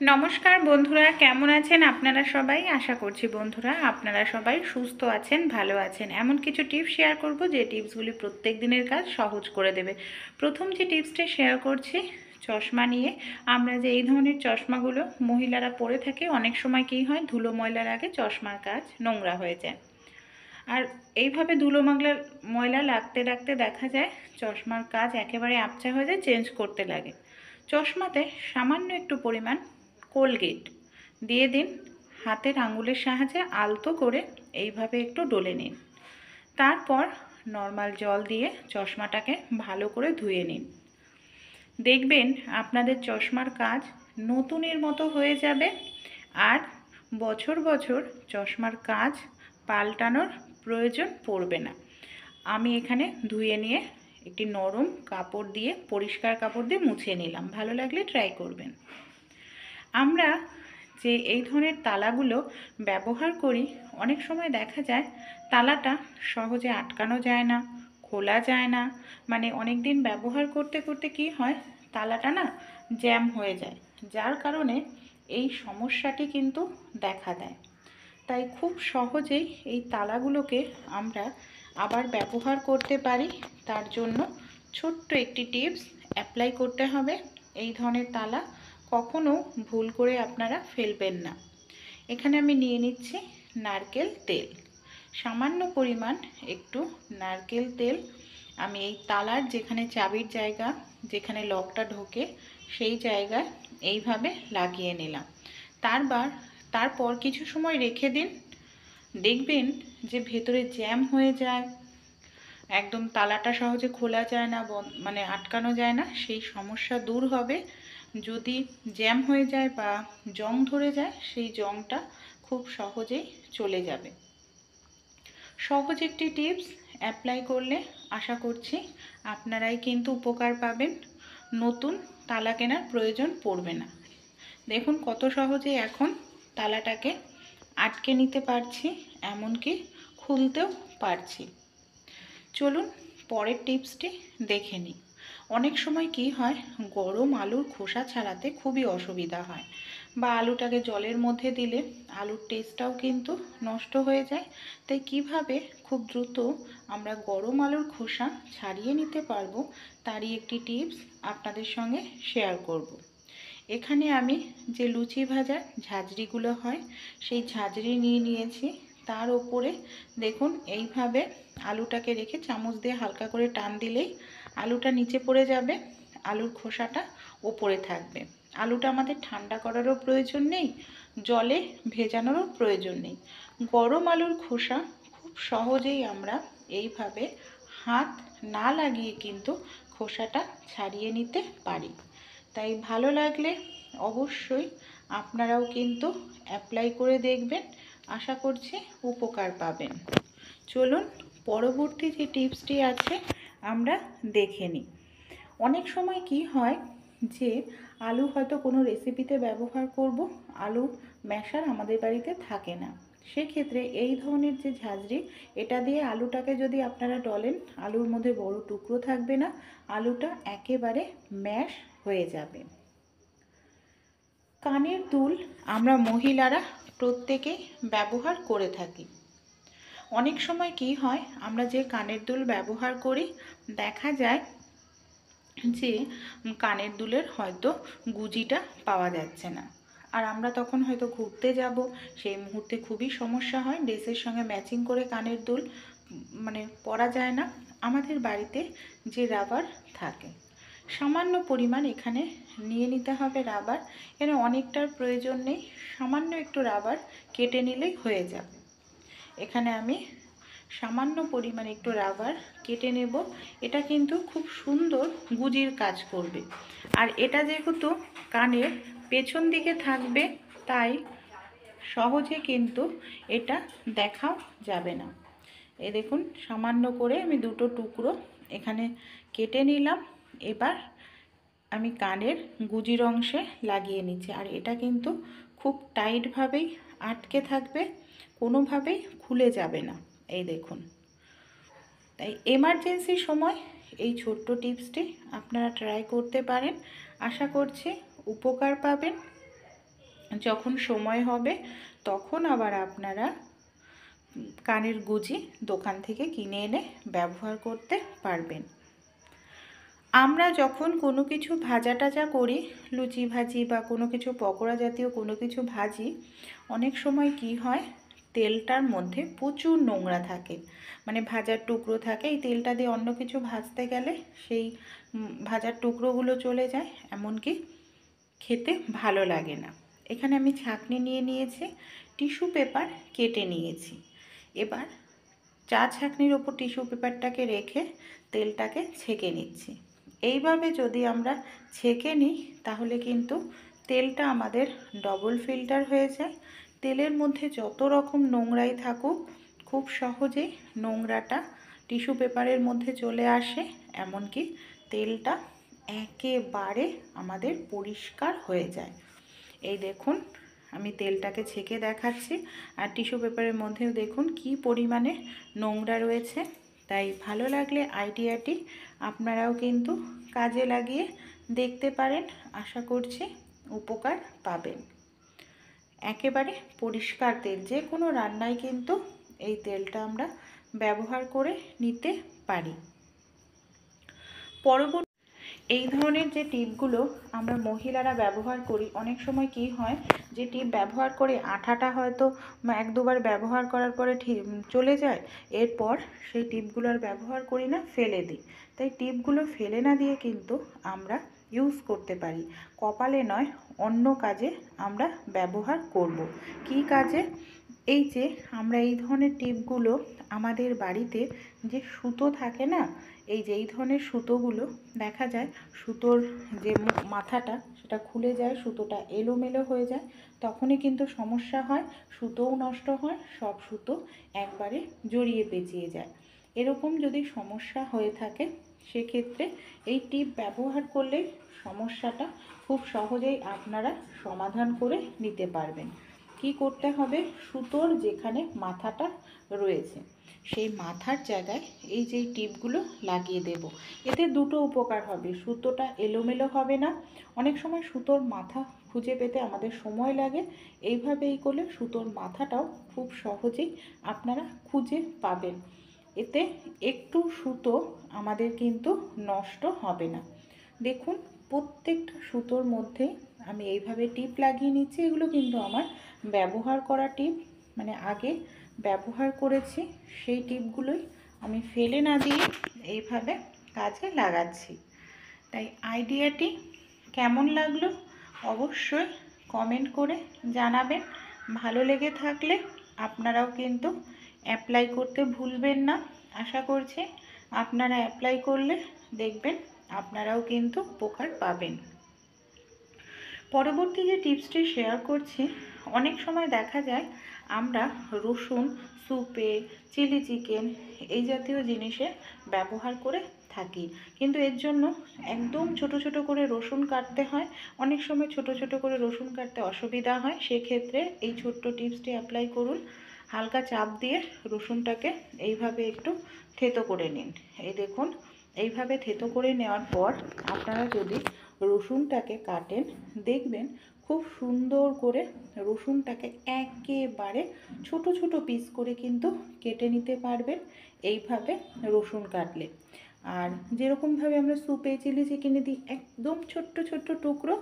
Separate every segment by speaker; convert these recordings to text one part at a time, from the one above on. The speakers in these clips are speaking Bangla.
Speaker 1: নমস্কার বন্ধুরা, কেমন আছেন আপনারা সবাই? আশা করছি বন্ধুরা আপনারা সবাই সুস্থ আছেন, ভালো আছেন। এমন কিছু টিপস শেয়ার করব যে টিপসগুলি প্রত্যেক দিনের কাজ সহজ করে দেবে। প্রথম যে টিপসটা শেয়ার করছি চশমা নিয়ে। আমরা যে এই ধরনের চশমাগুলো মহিলারা পরে থাকে, অনেক সময় কী হয়, ধুলো ময়লার আগে চশমার কাচ নোংরা হয়ে যায়। আর এইভাবে ধুলো ময়লা লাগতে লাগতে দেখা যায় চশমার কাচ একেবারে আবছা হয়ে যায়, চেঞ্জ করতে লাগে। চশমাতে সামান্য একটু পরিমাণ কোলগেট দিয়ে দিন, হাতের আঙুলের সাহায্যে আলতো করে এইভাবে একটু ডলে নিন। তারপর নর্মাল জল দিয়ে চশমাটাকে ভালো করে ধুয়ে নিন। দেখবেন আপনাদের চশমার কাজ নতুনের মতো হয়ে যাবে, আর বছর বছর চশমার কাজ পাল্টানোর প্রয়োজন পড়বে না। আমি এখানে ধুয়ে নিয়ে একটি নরম কাপড় দিয়ে, পরিষ্কার কাপড় দিয়ে মুছে নিলাম। ভালো লাগলে ট্রাই করবেন। আমরা যে এই ধরনের তালাগুলো ব্যবহার করি, অনেক সময় দেখা যায় তালাটা সহজে আটকানো যায় না, খোলা যায় না। মানে অনেক দিন ব্যবহার করতে করতে কি হয়, তালাটা না জ্যাম হয়ে যায়, যার কারণে এই সমস্যাটি কিন্তু দেখা দেয়। তাই খুব সহজেই এই তালাগুলোকে আমরা আবার ব্যবহার করতে পারি। তার জন্য ছোট্ট একটি টিপস অ্যাপ্লাই করতে হবে। এই ধরনের তালা কখনো ভুল করে আপনারা ফেলবেন না। এখানে আমি নিয়ে নিচ্ছি নারকেল তেল। সামান্য পরিমাণ একটু নারকেল তেল আমি এই তালার যেখানে চাবির জায়গা, যেখানে লকটা ঢোকে, সেই জায়গায় এইভাবে লাগিয়ে নিলাম। তারপর কিছু সময় রেখে দিন। দেখবেন যে ভেতরে জ্যাম হয়ে যায়, একদম তালাটা সহজে খোলা যায় না, মানে আটকানো যায় না। সেই সমস্যা দূর হবে। যদি জ্যাম হয়ে যায় বা জং ধরে যায়, সেই জংটা খুব সহজেই চলে যাবে। সহজ একটি টিপস অ্যাপ্লাই করলে আশা করছি আপনারাই কিন্তু উপকার পাবেন। নতুন তালা কেনার প্রয়োজন পড়বে না। দেখুন কত সহজে এখন তালাটাকে আটকে নিতে পারছি, এমনকি খুলতেও পারছি। চলুন পরের টিপসটি দেখে নিই। অনেক সময় কি হয়, গরম আলুর খোসা ছাড়াতে খুবই অসুবিধা হয়, বা আলুটাকে জলের মধ্যে দিলে আলুর টেস্টটাও কিন্তু নষ্ট হয়ে যায়। তাই কিভাবে খুব দ্রুত আমরা গরম আলুর খোসা ছাড়িয়ে নিতে পারবো, তারই একটি টিপস আপনাদের সঙ্গে শেয়ার করব। এখানে আমি যে লুচি ভাজার ঝাঁঝরিগুলো হয়, সেই ঝাঁঝরি নিয়ে নিয়েছি। তার ওপরে দেখুন এইভাবে আলুটাকে রেখে চামচ দিয়ে হালকা করে টান দিলেই আলুটা নিচে পড়ে যাবে, আলুর খোসাটা ওপরে থাকবে। আলুটা আমাদের ঠান্ডা করারও প্রয়োজন নেই, জলে ভেজানোরও প্রয়োজন নেই। গরম আলুর খোসা খুব সহজেই আমরা এইভাবে হাত না লাগিয়ে কিন্তু খোসাটা ছাড়িয়ে নিতে পারি। তাই ভালো লাগলে অবশ্যই আপনারাও কিন্তু অ্যাপ্লাই করে দেখবেন। আশা করছি উপকার পাবেন। চলুন পরবর্তী যে টিপসটি আছে আমরা দেখে নিই। অনেক সময় কি হয় যে আলু হয়তো কোনো রেসিপিতে ব্যবহার করব, আলু ম্যাশার আমাদের বাড়িতে থাকে না। সেক্ষেত্রে এই ধরনের যে ঝাঁঝরি, এটা দিয়ে আলুটাকে যদি আপনারা ডলেন, আলুর মধ্যে বড় টুকরো থাকবে না, আলুটা একেবারে ম্যাশ হয়ে যাবে। কানের দুল আমরা মহিলারা প্রত্যেকেই ব্যবহার করে থাকি। অনেক সময় কি হয়, আমরা যে কানের দুল ব্যবহার করি, দেখা যায় যে কানের দুলের হয়তো গুজিটা পাওয়া যাচ্ছে না, আর আমরা তখন হয়তো ঘুরতে যাব, সেই মুহূর্তে খুবই সমস্যা হয়, ড্রেসের সঙ্গে ম্যাচিং করে কানের দুল মানে পরা যায় না। আমাদের বাড়িতে যে রাবার থাকে, সামান্য পরিমাণ এখানে নিয়ে নিতে হবে রাবার। এখানে অনেকটার প্রয়োজন নেই, সামান্য একটু রাবার কেটে নিলেই হয়ে যাবে। এখানে আমি সামান্য পরিমাণে একটু রাবার কেটে নেব। এটা কিন্তু খুব সুন্দর গুজির কাজ করবে। আর এটা যেহেতু কানের পেছন দিকে থাকবে, তাই সহজে কিন্তু এটা দেখাও যাবে না। এই দেখুন সামান্য করে আমি দুটো টুকরো এখানে কেটে নিলাম। এবার আমি কানের গুজির অংশে লাগিয়ে নিচ্ছি, আর এটা কিন্তু খুব টাইটভাবেই আটকে থাকবে, কোনোভাবেই খুলে যাবে না। এই দেখুন। তাই এমার্জেন্সির সময় এই ছোট্ট টিপসটি আপনারা ট্রাই করতে পারেন। আশা করছি উপকার পাবেন। যখন সময় হবে তখন আবার আপনারা কানের গুজি দোকান থেকে কিনে এনে ব্যবহার করতে পারবেন। আমরা যখন কোনো কিছু ভাজা টাজা করি, লুচি ভাজি বা কোনো কিছু পকোড়া জাতীয় কোনো কিছু ভাজি, অনেক সময় কি হয়, তেলটার মধ্যে প্রচুর নোংরা থাকে, মানে ভাজার টুকরো থাকে। এই তেলটা দিয়ে অন্য কিছু ভাজতে গেলে সেই ভাজার টুকরোগুলো চলে যায়, এমনকি খেতে ভালো লাগে না। এখানে আমি ছাঁকনি নিয়ে নিয়েছি, টিস্যু পেপার কেটে নিয়েছি। এবার চা ছাঁকনির ওপর টিস্যু পেপারটাকে রেখে তেলটাকে ছেঁকে নিচ্ছি। এইভাবে যদি আমরা ছেঁকে নিই তাহলে কিন্তু তেলটা আমাদের ডবল ফিল্টার হয়ে যায়। তেলের মধ্যে যত রকম নোংরাই থাকুক খুব সহজেই নোংরাটা টিস্যু পেপারের মধ্যে চলে আসে, এমনকি তেলটা একেবারে আমাদের পরিষ্কার হয়ে যায়। এই দেখুন আমি তেলটাকে ছেঁকে দেখাচ্ছি, আর টিস্যু পেপারের মধ্যেও দেখুন কি পরিমাণে নোংরা রয়েছে। তাই ভালো লাগলে আইডিয়াটি আপনারাও কিন্তু কাজে লাগিয়ে দেখতে পারেন, আশা করছি উপকার পাবেন। একেবারে পরিষ্কার তেল, যে কোনো রান্নায় কিন্তু এই তেলটা আমরা ব্যবহার করে নিতে পারি। পরবর্তী এই ধরনের যে টিপগুলো আমরা মহিলারা ব্যবহার করি, অনেক সময় কি হয় যে টিপ ব্যবহার করে আঠাটা হয়তো এক দুবার ব্যবহার করার পরে চলে যায়, এরপর সেই টিপগুলো আর ব্যবহার করি না, ফেলে দিই। তাই টিপগুলো ফেলে না দিয়ে কিন্তু আমরা ইউজ করতে পারি। কপালে নয়, অন্য কাজে আমরা ব্যবহার করব। কি কাজে? এই যে আমরা এই ধরনের টিপগুলো আমাদের বাড়িতে যে সুতো থাকে না, এই যে এই ধরনের সুতোগুলো দেখা যায় সুতোর যে মাথাটা সেটা খুলে যায়, সুতোটা এলোমেলো হয়ে যায়, তখনই কিন্তু সমস্যা হয়, সুতোও নষ্ট হয়, সব সুতো একবারে জড়িয়ে পেঁচিয়ে যায়। এরকম যদি সমস্যা হয়ে থাকে সেক্ষেত্রে এই টিপ ব্যবহার করলে সমস্যাটা খুব সহজেই আপনারা সমাধান করে নিতে পারবেন। কি করতে হবে? সুতোর যেখানে মাথাটা রয়েছে সেই মাথার জায়গায় এই যে টিপগুলো লাগিয়ে দেব। এতে দুটো উপকার হবে, সুতোটা এলোমেলো হবে না। অনেক সময় সুতোর মাথা খুঁজে পেতে আমাদের সময় লাগে, এইভাবেই করলে সুতোর মাথাটাও খুব সহজেই আপনারা খুঁজে পাবেন। এতে একটু সুতো আমাদের কিন্তু নষ্ট হবে না। দেখুন প্রত্যেকটা সুতোর মধ্যে আমি এইভাবে টিপ লাগিয়ে নিচ্ছি। এগুলো কিন্তু আমার ব্যবহার করা টিপ, মানে আগে ব্যবহার করেছি সেই টিপগুলোই আমি ফেলে না দিয়ে এইভাবে কাজে লাগাচ্ছি। তাই আইডিয়াটি কেমন লাগলো অবশ্যই কমেন্ট করে জানাবেন। ভালো লেগে থাকলে আপনারাও কিন্তু অ্যাপ্লাই করতে ভুলবেন না। আশা করছি আপনারা অ্যাপ্লাই করলে দেখবেন আপনারাও কিন্তু উপকার পাবেন। পরবর্তী যে টিপসটি শেয়ার করছি, অনেক সময় দেখা যায় আমরা রসুন স্যুপে, চিলি চিকেন এই জাতীয় জিনিসে ব্যবহার করে থাকি, কিন্তু এর জন্য একদম ছোট ছোট করে রসুন কাটতে হয়। অনেক সময় ছোট ছোট করে রসুন কাটতে অসুবিধা হয়, সেক্ষেত্রে এই ছোট্ট টিপসটি অ্যাপ্লাই করুন। হালকা চাপ দিয়ে রসুনটাকে এইভাবে একটু থেতো করে নিন। এই দেখুন এইভাবে থেতো করে নেওয়ার পর আপনারা যদি রসুনটাকে কাটেন দেখবেন খুব সুন্দর করে রসুনটাকে একেবারে ছোট ছোট পিস করে কিন্তু কেটে নিতে পারবেন এইভাবে রসুন কাটলে। আর যেরকমভাবে আমরা স্যুপে, চিলি চিকেনে দিই একদম ছোট্ট ছোট্ট টুকরো,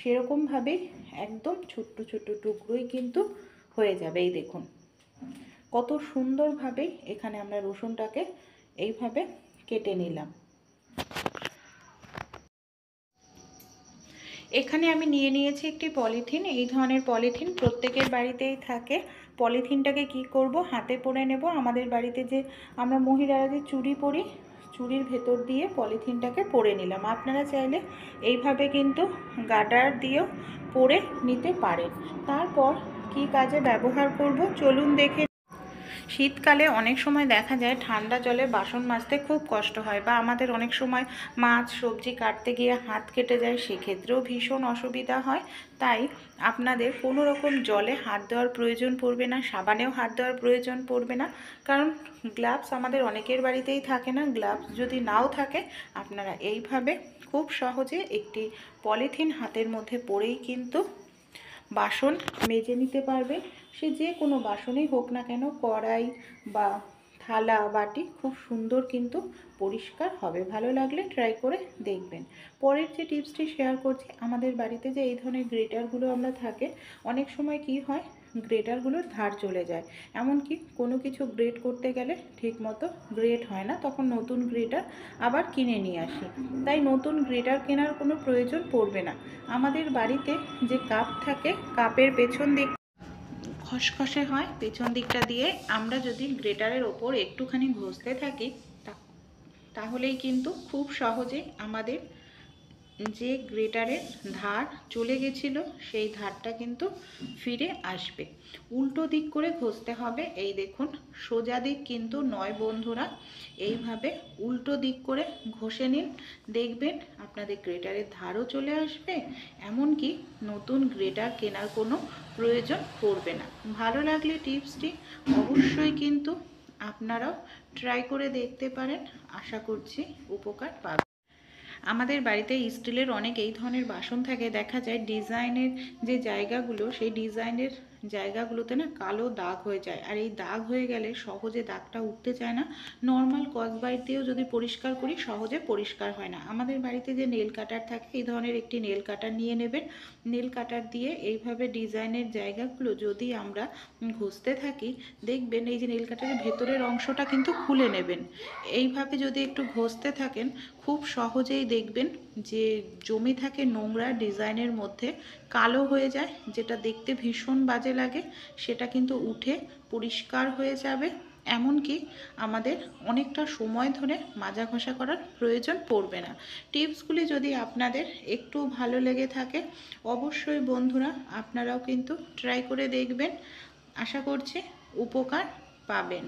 Speaker 1: সেরকমভাবেই একদম ছোট্ট ছোট্ট টুকরোই কিন্তু হয়ে যাবে। এই দেখুন কত সুন্দরভাবে এখানে আমরা রসুনটাকে এইভাবে কেটে নিলাম। এখানে আমি নিয়ে নিয়েছি একটি পলিথিন। এই ধরনের পলিথিন প্রত্যেকের বাড়িতেই থাকে। পলিথিনটাকে কি করব, হাতে পরে নেব। আমাদের বাড়িতে যে আমরা মহিলারা যে চুড়ি পরি, চুড়ির ভেতর দিয়ে পলিথিনটাকে পরে নিলাম। আপনারা চাইলে এইভাবে কিন্তু গার্ডার দিয়েও পরে নিতে পারেন। তারপর কি কাজে ব্যবহার করব চলুন দেখে। শীতকালে অনেক সময় দেখা যায় ঠান্ডা জলে বাসন মাজতে খুব কষ্ট হয়, বা আমাদের অনেক সময় মাছ সবজি কাটতে গিয়ে হাত কেটে যায়, সেক্ষেত্রেও ভীষণ অসুবিধা হয়। তাই আপনাদের কোনো রকম জলে হাত দেওয়ার প্রয়োজন পড়বে না, সাবানেও হাত দেওয়ার প্রয়োজন পড়বে না, কারণ গ্লাভস আমাদের অনেকের বাড়িতেই থাকে না। গ্লাভস যদি নাও থাকে আপনারা এইভাবে খুব সহজে একটি পলিথিন হাতের মধ্যে পরেই কিন্তু বাসন মেজে নিতে পারবেন। সে যে কোনো বাসনেই হোক না কেন, কড়াই বা থালা বাটি খুব সুন্দর কিন্তু পরিষ্কার হবে। ভালো লাগলে ট্রাই করে দেখবেন। পরের যে টিপসটি শেয়ার করছি, আমাদের বাড়িতে যে এই ধরনের গ্রেটারগুলো আমরা থাকে, অনেক সময় কি হয়, গ্রেটারগুলোর ধার চলে যায়, এমনকি কোনো কিছু গ্রেট করতে গেলে ঠিকমতো গ্রেট হয় না, তখন নতুন গ্রেটার আবার কিনে নিয়ে আসি। তাই নতুন গ্রেটার কেনার কোনো প্রয়োজন পড়বে না। আমাদের বাড়িতে যে কাপ থাকে, কাপের পেছন দিক খসখসে হয়, পেছন দিকটা দিয়ে আমরা যদি গ্রেটারের ওপর একটুখানি ঘষতে থাকি, তাহলেই কিন্তু খুব সহজে আমাদের যে গ্রেটারের ধার চলে গেছিলো সেই ধারটা কিন্তু ফিরে আসবে। উল্টো দিক করে ঘষতে হবে। এই দেখুন, সোজা দিক কিন্তু নয় বন্ধুরা, এইভাবে উল্টো দিক করে ঘষে নিন, দেখবেন আপনাদের গ্রেটারের ধারও চলে আসবে, এমনকি নতুন গ্রেটার কেনার কোনো প্রয়োজন পড়বে না। ভালো লাগলে টিপসটি অবশ্যই কিন্তু আপনারাও ট্রাই করে দেখতে পারেন। আশা করছি উপকার পাবেন। আমাদের বাড়িতে স্টিলের অনেক এই ধরনের বাসন থাকে, দেখা যায় ডিজাইনের যে জায়গাগুলো, সেই ডিজাইনের জায়গাগুলোতে না কালো দাগ হয়ে যায়, আর এই দাগ হয়ে গেলে সহজে দাগটা উঠতে চায় না। নর্মাল স্কচব্রাইট দিয়েও যদি পরিষ্কার করি সহজে পরিষ্কার হয় না। আমাদের বাড়িতে যে নেল কাটার থাকে, এই ধরনের একটি নেল কাটার নিয়ে নেবেন। নেল কাটার দিয়ে এইভাবে ডিজাইনের জায়গাগুলো যদি আমরা ঘষতে থাকি, দেখবেন এই যে নেল কাটারের ভেতরের অংশটা কিন্তু খুলে নেবেন। এইভাবে যদি একটু ঘষতে থাকেন, খুব সহজেই দেখবেন যে জমে থাকে নোংরা ডিজাইনের মধ্যে কালো হয়ে যায়, যেটা দেখতে ভীষণ বাজে লাগে, সেটা কিন্তু উঠে পরিষ্কার হয়ে যাবে। এমনকি আমাদের অনেকটা সময় ধরে মাজা ঘষা করার প্রয়োজন পড়বে না। টিপসগুলি যদি আপনাদের একটু ভালো লেগে থাকে, অবশ্যই বন্ধুরা আপনারাও কিন্তু ট্রাই করে দেখবেন। আশা করছি উপকার পাবেন।